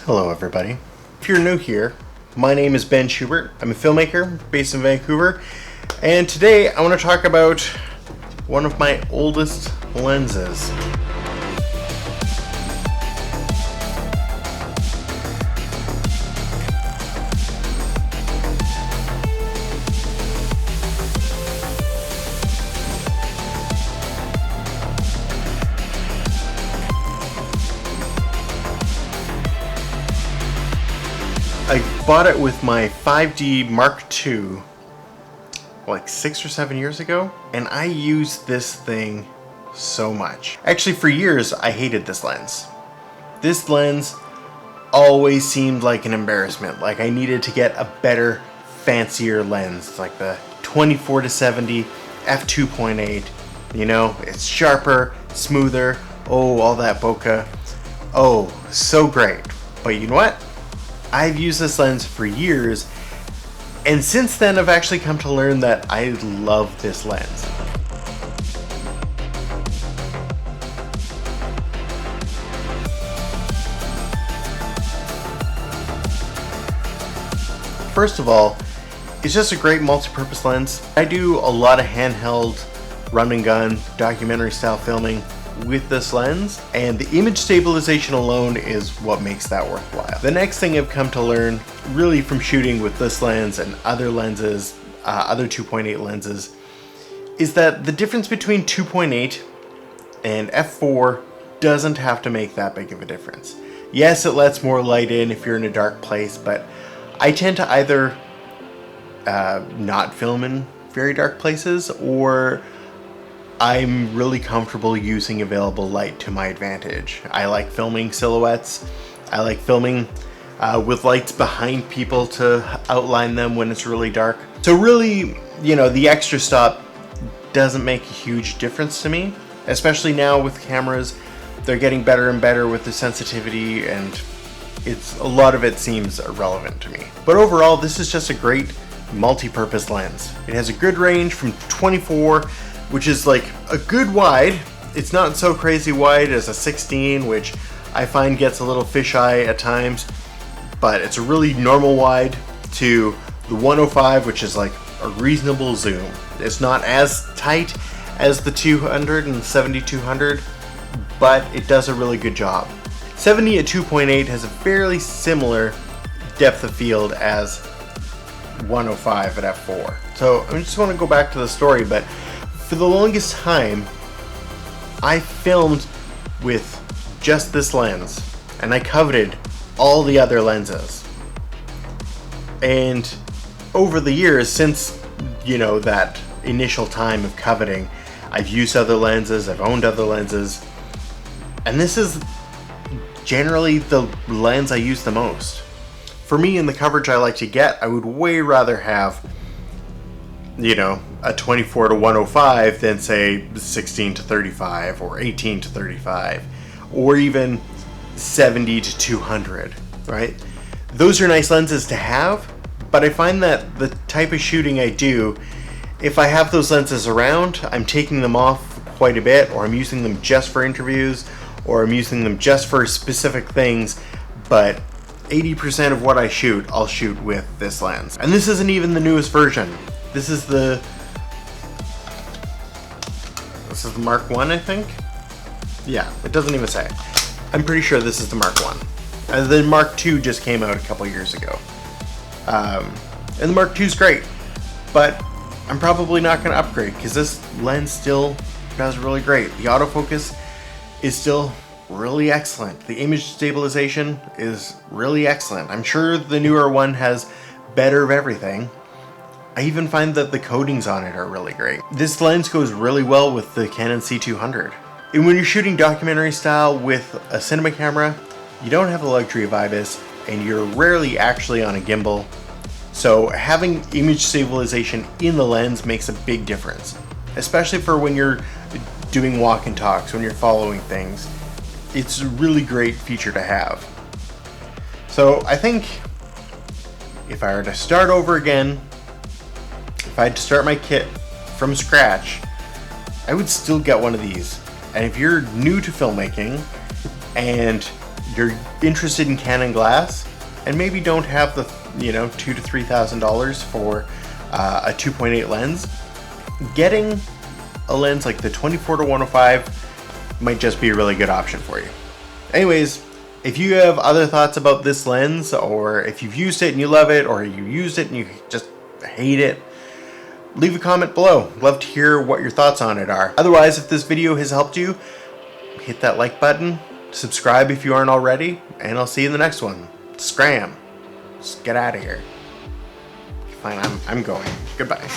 Hello everybody. If you're new here, my name is Ben Schubert. I'm a filmmaker based in Vancouver, and today I want to talk about one of my oldest lenses. I bought it with my 5D Mark II like 6 or 7 years ago, and I used this thing so much. Actually, for years I hated this lens. This lens always seemed like an embarrassment, like I needed to get a better, fancier lens, like the 24-70 f2.8. You know, it's sharper, smoother, oh, all that bokeh. Oh, so great. But you know what? I've used this lens for years, and since then I've actually come to learn that I love this lens. First of all, it's just a great multi-purpose lens. I do a lot of handheld run and gun documentary style filming with this lens, and the image stabilization alone is what makes that worthwhile. The next thing I've come to learn really from shooting with this lens and other lenses, other 2.8 lenses, is that the difference between 2.8 and f4 doesn't have to make that big of a difference. Yes, it lets more light in if you're in a dark place, but I tend to either not film in very dark places, or I'm really comfortable using available light to my advantage. I like filming silhouettes. I like filming with lights behind people to outline them when it's really dark. So really, you know, the extra stop doesn't make a huge difference to me, especially now with cameras. They're getting better and better with the sensitivity, and a lot of it seems irrelevant to me. But overall, this is just a great multi-purpose lens. It has a good range from 24, which is like a good wide. It's not so crazy wide as a 16, which I find gets a little fisheye at times, but it's a really normal wide, to the 105, which is like a reasonable zoom. It's not as tight as the 200 and 70-200, but it does a really good job. 70 at 2.8 has a fairly similar depth of field as 105 at f4. So I just want to go back to the story, but for the longest time, I filmed with just this lens, and I coveted all the other lenses. And over the years, since, you know, that initial time of coveting, I've used other lenses, I've owned other lenses, and this is generally the lens I use the most. For me, in the coverage I like to get, I would way rather have, you know, a 24 to 105 than say 16 to 35 or 18 to 35 or even 70 to 200, right? Those are nice lenses to have, but I find that the type of shooting I do, if I have those lenses around, I'm taking them off quite a bit, or I'm using them just for interviews, or I'm using them just for specific things, but 80% of what I shoot, I'll shoot with this lens. And this isn't even the newest version. This is the Mark 1, I think? Yeah, it doesn't even say. I'm pretty sure this is the Mark 1. And the Mark 2 just came out a couple years ago. And the Mark 2 is great, but I'm probably not going to upgrade because this lens still does really great. The autofocus is still really excellent. The image stabilization is really excellent. I'm sure the newer one has better of everything. I even find that the coatings on it are really great. This lens goes really well with the Canon C200. And when you're shooting documentary style with a cinema camera, you don't have the luxury of IBIS, and you're rarely actually on a gimbal. So having image stabilization in the lens makes a big difference, especially for when you're doing walk and talks, when you're following things. It's a really great feature to have. So I think if I were to start over again, if I had to start my kit from scratch, I would still get one of these. And if you're new to filmmaking and you're interested in Canon glass and maybe don't have the $2,000 to $3,000 for a 2.8 lens, getting a lens like the 24-105 might just be a really good option for you. Anyways, if you have other thoughts about this lens, or if you've used it and you love it, or you used it and you just hate it, leave a comment below. I'd love to hear what your thoughts on it are. Otherwise, if this video has helped you, hit that like button, subscribe if you aren't already, and I'll see you in the next one. Scram. Just get out of here. Fine, I'm going. Goodbye.